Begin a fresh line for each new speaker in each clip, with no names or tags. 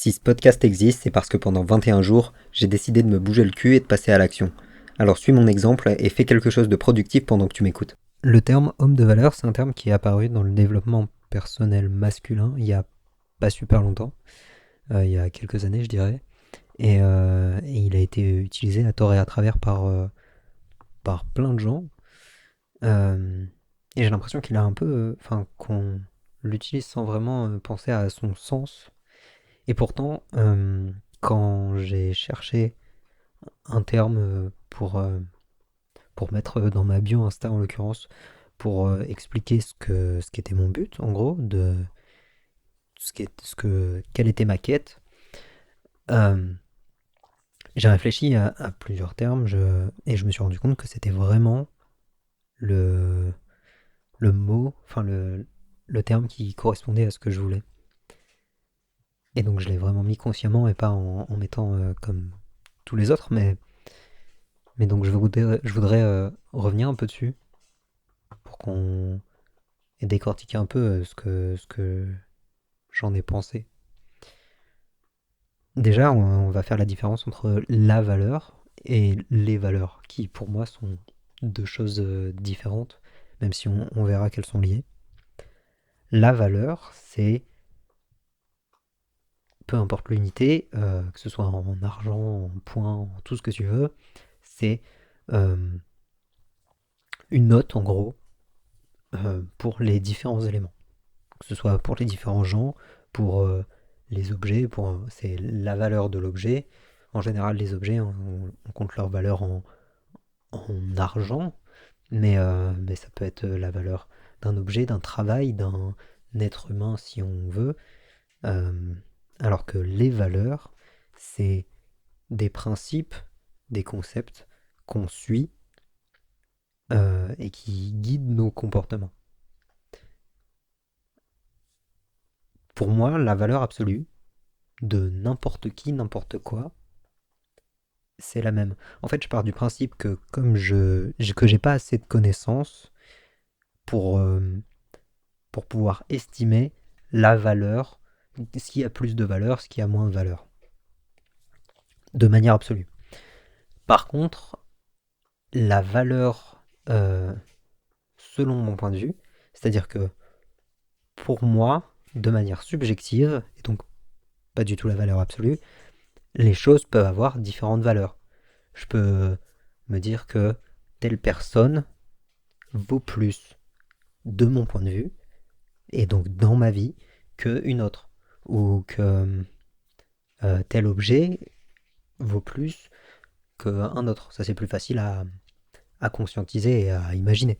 Si ce podcast existe, c'est parce que pendant 21 jours, j'ai décidé de me bouger le cul et de passer à l'action. Alors suis mon exemple et fais quelque chose de productif pendant que tu m'écoutes. Le terme homme de valeur, c'est un terme qui est apparu dans le développement personnel masculin il y a pas super longtemps, il y a quelques années je dirais, et il a été utilisé à tort et à travers par plein de gens, euh, et j'ai l'impression qu'il a un peu, qu'on l'utilise sans vraiment penser à son sens. Et pourtant, quand j'ai cherché un terme pour mettre dans ma bio Insta en l'occurrence, pour expliquer ce qu'était mon but, en gros, de quelle était ma quête, euh, j'ai réfléchi à plusieurs termes et je me suis rendu compte que c'était vraiment le, le mot, le terme qui correspondait à ce que je voulais. Et donc je l'ai vraiment mis consciemment et pas en mettant comme tous les autres, mais donc je voudrais revenir un peu dessus pour qu'on ait décortiqué un peu ce que j'en ai pensé. Déjà, on va faire la différence entre la valeur et les valeurs, qui pour moi sont deux choses différentes, même si on verra qu'elles sont liées. La valeur, c'est, peu importe l'unité, que ce soit en argent, en points, en tout ce que tu veux, c'est euh, une note en gros pour les différents éléments. Que ce soit pour les différents gens, pour les objets, c'est la valeur de l'objet. En général, les objets, on compte leur valeur en argent, mais ça peut être la valeur d'un objet, d'un travail, d'un être humain si on veut. Euh, alors que les valeurs, c'est des principes, des concepts qu'on suit et qui guident nos comportements. Pour moi, la valeur absolue de n'importe qui, n'importe quoi, c'est la même. En fait, je pars du principe que comme que j'ai pas assez de connaissances pour, pour pouvoir estimer la valeur, ce qui a plus de valeur, ce qui a moins de valeur, de manière absolue. Par contre, la valeur, selon mon point de vue, c'est-à-dire que pour moi, de manière subjective, et donc pas du tout la valeur absolue, les choses peuvent avoir différentes valeurs. Je peux me dire que telle personne vaut plus de mon point de vue, et donc dans ma vie, qu'une autre. Ou que tel objet vaut plus qu'un autre. Ça, c'est plus facile à conscientiser et à imaginer.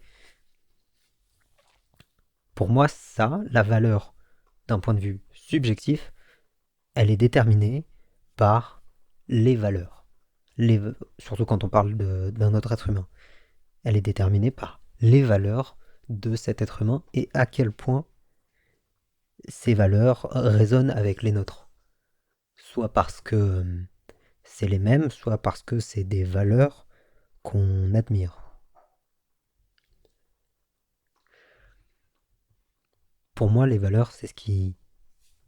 Pour moi, ça, la valeur d'un point de vue subjectif, elle est déterminée par les valeurs. Surtout quand on parle d'un autre être humain. Elle est déterminée par les valeurs de cet être humain et à quel point ces valeurs résonnent avec les nôtres. Soit parce que c'est les mêmes, soit parce que c'est des valeurs qu'on admire. Pour moi, les valeurs, c'est ce qui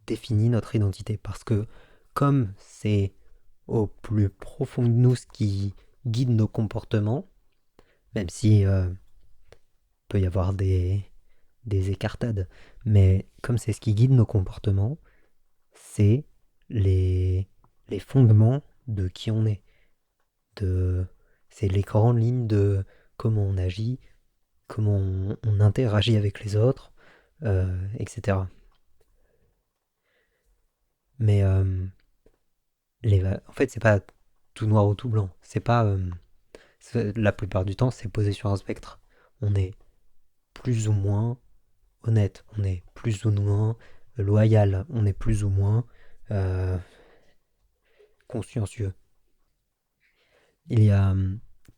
définit notre identité. Parce que comme c'est au plus profond de nous ce qui guide nos comportements, même si peut y avoir des écartades, mais comme c'est ce qui guide nos comportements, c'est les, les fondements de qui on est. De, c'est les grandes lignes de comment on agit, comment on interagit avec les autres, etc. Mais en fait, c'est pas tout noir ou tout blanc. C'est pas. La plupart du temps, c'est posé sur un spectre. On est plus ou moins honnête, on est plus ou moins loyal, on est plus ou moins euh, consciencieux. Il y a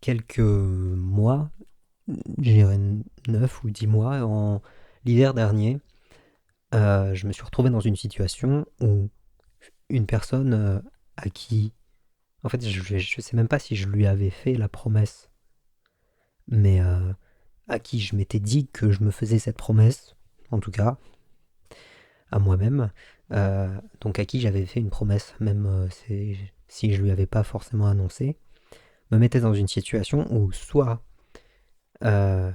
quelques mois, je dirais 9 ou 10 mois, en l'hiver dernier, je me suis retrouvé dans une situation où une personne à qui, en fait, je sais même pas si je lui avais fait la promesse, mais à qui je m'étais dit que je me faisais cette promesse, en tout cas, à moi-même, donc à qui j'avais fait une promesse, même si je lui avais pas forcément annoncé, me mettait dans une situation où soit euh,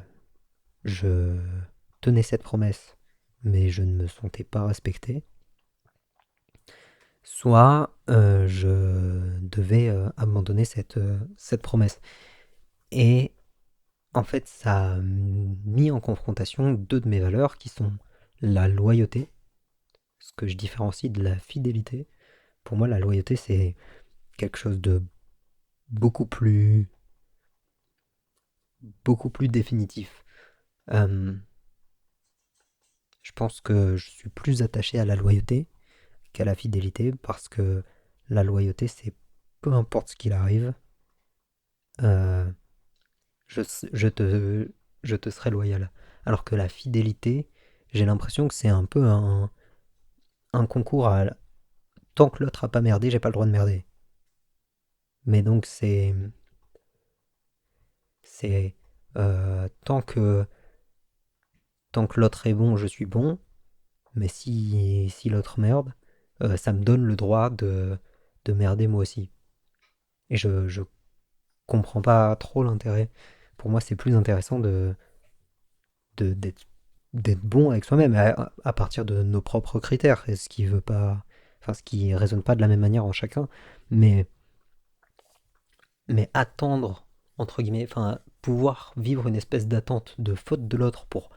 je tenais cette promesse, mais je ne me sentais pas respecté, soit je devais abandonner cette promesse. Et en fait, ça a mis en confrontation deux de mes valeurs qui sont la loyauté, ce que je différencie de la fidélité. Pour moi, la loyauté, c'est quelque chose de beaucoup plus, beaucoup plus définitif. Euh, je pense que je suis plus attaché à la loyauté qu'à la fidélité parce que la loyauté, c'est peu importe ce qu'il arrive, euh, je, je te serai loyal. Alors que la fidélité, j'ai l'impression que c'est un peu un concours à tant que l'autre a pas merdé, j'ai pas le droit de merder. Mais donc c'est tant que l'autre est bon, je suis bon. Mais si l'autre merde, ça me donne le droit de merder moi aussi. Et je comprends pas trop l'intérêt. Pour moi, c'est plus intéressant d'être bon avec soi-même à partir de nos propres critères. Et ce qui veut pas, enfin, ce qui résonne pas de la même manière en chacun. Mais, mais attendre, entre guillemets, enfin, pouvoir vivre une espèce d'attente de faute de l'autre pour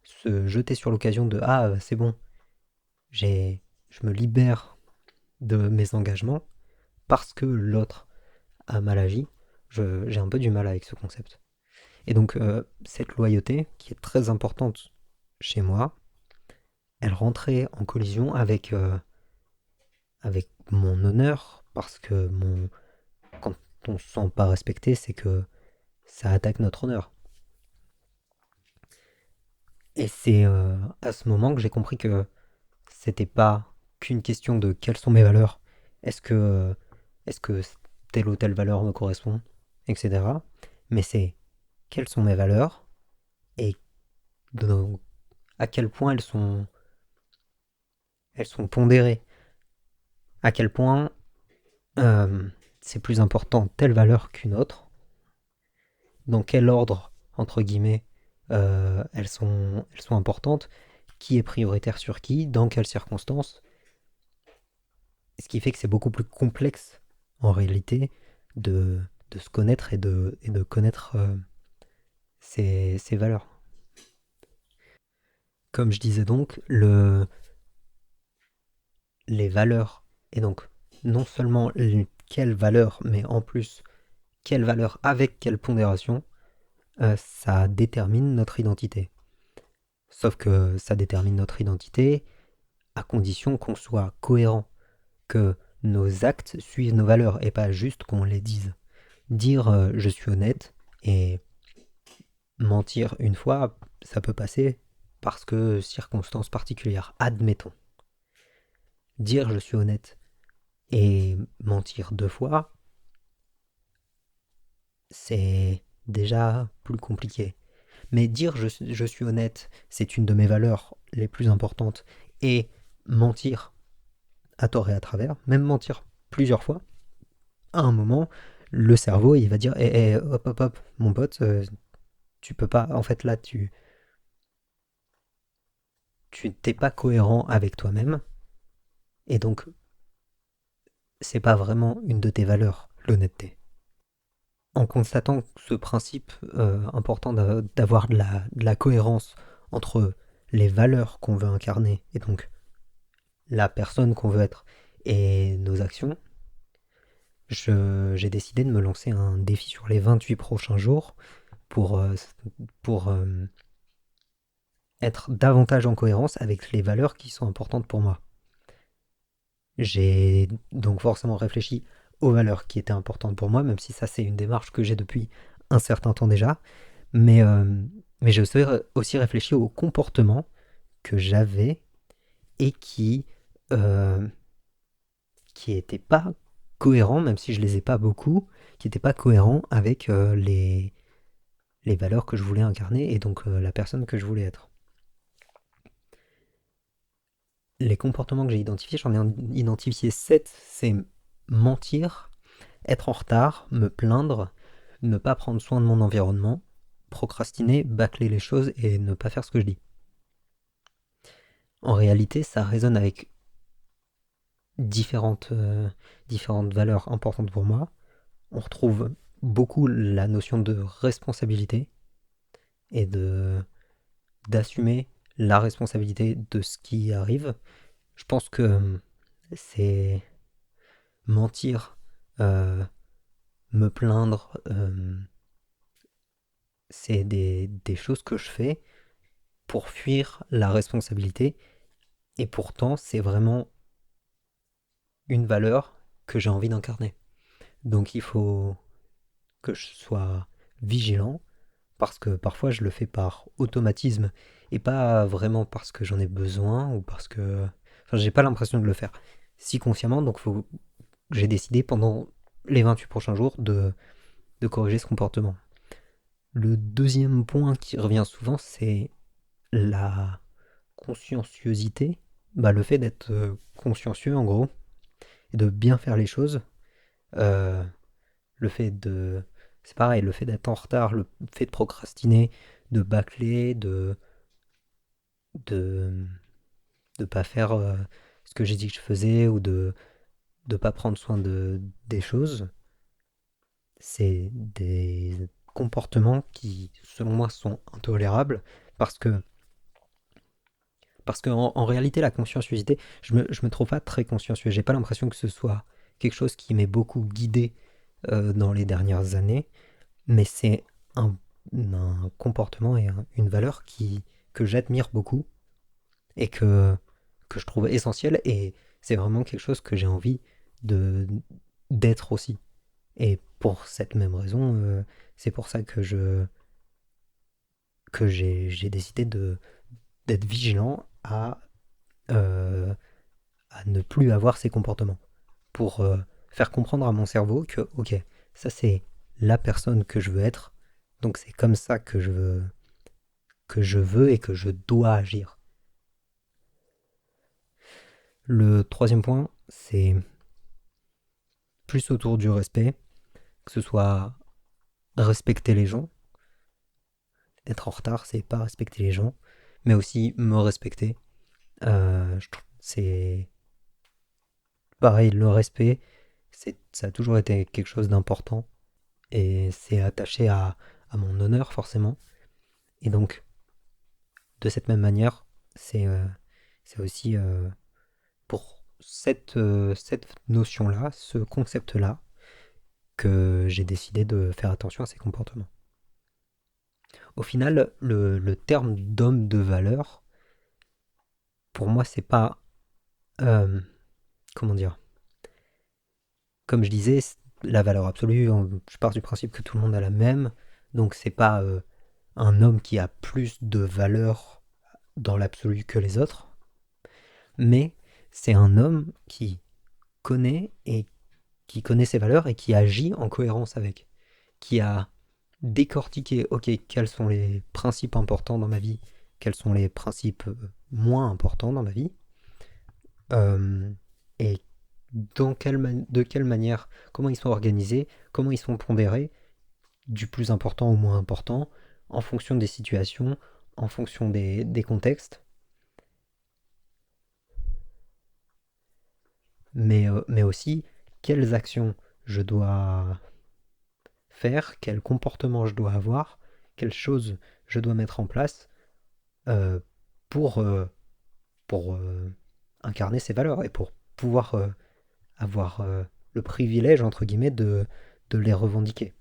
se jeter sur l'occasion de ah, c'est bon, j'ai, je me libère de mes engagements parce que l'autre a mal agi, j'ai un peu du mal avec ce concept. Et donc cette loyauté, qui est très importante chez moi, elle rentrait en collision avec mon honneur, parce que quand on se sent pas respecté, c'est que ça attaque notre honneur. Et c'est à ce moment que j'ai compris que c'était pas qu'une question de quelles sont mes valeurs, est-ce que, est-ce que telle ou telle valeur me correspond, etc. Mais c'est quelles sont mes valeurs et de- à quel point elles sont pondérées, à quel point euh, c'est plus important telle valeur qu'une autre, dans quel ordre, entre guillemets, elles sont importantes, qui est prioritaire sur qui, dans quelles circonstances, ce qui fait que c'est beaucoup plus complexe en réalité de se connaître et de connaître ses valeurs. Comme je disais donc, les valeurs, et donc non seulement quelles valeurs, mais en plus quelles valeurs avec quelle pondération, ça détermine notre identité. Sauf que ça détermine notre identité à condition qu'on soit cohérent, que nos actes suivent nos valeurs et pas juste qu'on les dise. Dire je suis honnête et mentir une fois, ça peut passer parce que circonstances particulières, admettons. Dire je suis honnête et mentir deux fois, c'est déjà plus compliqué. Mais dire je suis honnête, c'est une de mes valeurs les plus importantes. Et mentir à tort et à travers, même mentir plusieurs fois, à un moment, le cerveau, il va dire hop, hop, hop, mon pote, tu peux pas. En fait, là, tu t'es pas cohérent avec toi-même. Et donc, c'est pas vraiment une de tes valeurs, l'honnêteté. En constatant ce principe important d'avoir de la cohérence entre les valeurs qu'on veut incarner et donc la personne qu'on veut être et nos actions, j'ai décidé de me lancer un défi sur les 28 prochains jours pour, pour être davantage en cohérence avec les valeurs qui sont importantes pour moi. J'ai donc forcément réfléchi aux valeurs qui étaient importantes pour moi, même si ça c'est une démarche que j'ai depuis un certain temps déjà, mais, euh, mais j'ai aussi réfléchi aux comportements que j'avais et qui étaient pas cohérents, même si je les ai pas beaucoup, qui n'étaient pas cohérents avec les valeurs que je voulais incarner et donc la personne que je voulais être. les comportements que j'ai identifiés, j'en ai identifié 7. C'est mentir, être en retard, me plaindre, ne pas prendre soin de mon environnement, procrastiner, bâcler les choses et ne pas faire ce que je dis. En réalité, ça résonne avec différentes, différentes valeurs importantes pour moi. On retrouve beaucoup la notion de responsabilité et d'assumer la responsabilité de ce qui arrive. Je pense que c'est mentir, euh, me plaindre, c'est des choses que je fais pour fuir la responsabilité. Et pourtant, c'est vraiment une valeur que j'ai envie d'incarner. Donc il faut que je sois vigilant parce que parfois je le fais par automatisme et pas vraiment parce que j'en ai besoin ou parce que... Enfin, j'ai pas l'impression de le faire si consciemment, donc j'ai décidé pendant les 28 prochains jours de corriger ce comportement. Le deuxième point qui revient souvent, c'est la conscienciosité, bah, le fait d'être consciencieux en gros, et de bien faire les choses, euh, le fait de... C'est pareil, le fait d'être en retard, le fait de procrastiner, de bâcler, de, de pas faire ce que j'ai dit que je faisais ou de pas prendre soin des choses, c'est des comportements qui, selon moi, sont intolérables parce que en réalité, la conscienciosité, je me trouve pas très consciencieux. J'ai pas l'impression que ce soit quelque chose qui m'ait beaucoup guidé dans les dernières années, mais c'est un, un comportement et une valeur que j'admire beaucoup et que je trouve essentiel. Et c'est vraiment quelque chose que j'ai envie de d'être aussi. Et pour cette même raison, c'est pour ça que j'ai décidé d'être vigilant euh, à ne plus avoir ces comportements. Pour faire comprendre à mon cerveau que, ok, ça c'est la personne que je veux être, donc c'est comme ça que je veux et que je dois agir. Le troisième point, c'est plus autour du respect, que ce soit respecter les gens. Être en retard, c'est pas respecter les gens, mais aussi me respecter. C'est pareil, le respect, ça a toujours été quelque chose d'important et c'est attaché à mon honneur forcément. Et donc, de cette même manière, c'est aussi pour cette notion-là, ce concept-là, que j'ai décidé de faire attention à ces comportements. Au final, le terme d'homme de valeur, pour moi, c'est pas... euh, comment dire? Comme je disais, la valeur absolue, je pars du principe que tout le monde a la même, donc c'est pas un homme qui a plus de valeur dans l'absolu que les autres, mais c'est un homme qui connaît ses valeurs et qui agit en cohérence avec, qui a décortiqué, ok, quels sont les principes importants dans ma vie, quels sont les principes moins importants dans ma vie, euh, et de quelle manière, comment ils sont organisés, comment ils sont pondérés, du plus important au moins important, en fonction des situations, en fonction des contextes, mais aussi quelles actions je dois faire, quel comportement je dois avoir, quelles choses je dois mettre en place euh, pour, euh, pour incarner ces valeurs et pour pouvoir avoir le privilège, entre guillemets, de les revendiquer.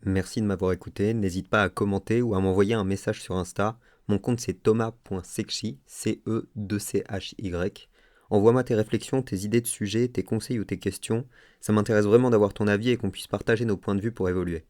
Merci de m'avoir écouté. N'hésite pas à commenter ou à m'envoyer un message sur Insta. Mon compte c'est thomas.sechy, C-E-2-C-H-Y. Envoie-moi tes réflexions, tes idées de sujets, tes conseils ou tes questions. Ça m'intéresse vraiment d'avoir ton avis et qu'on puisse partager nos points de vue pour évoluer.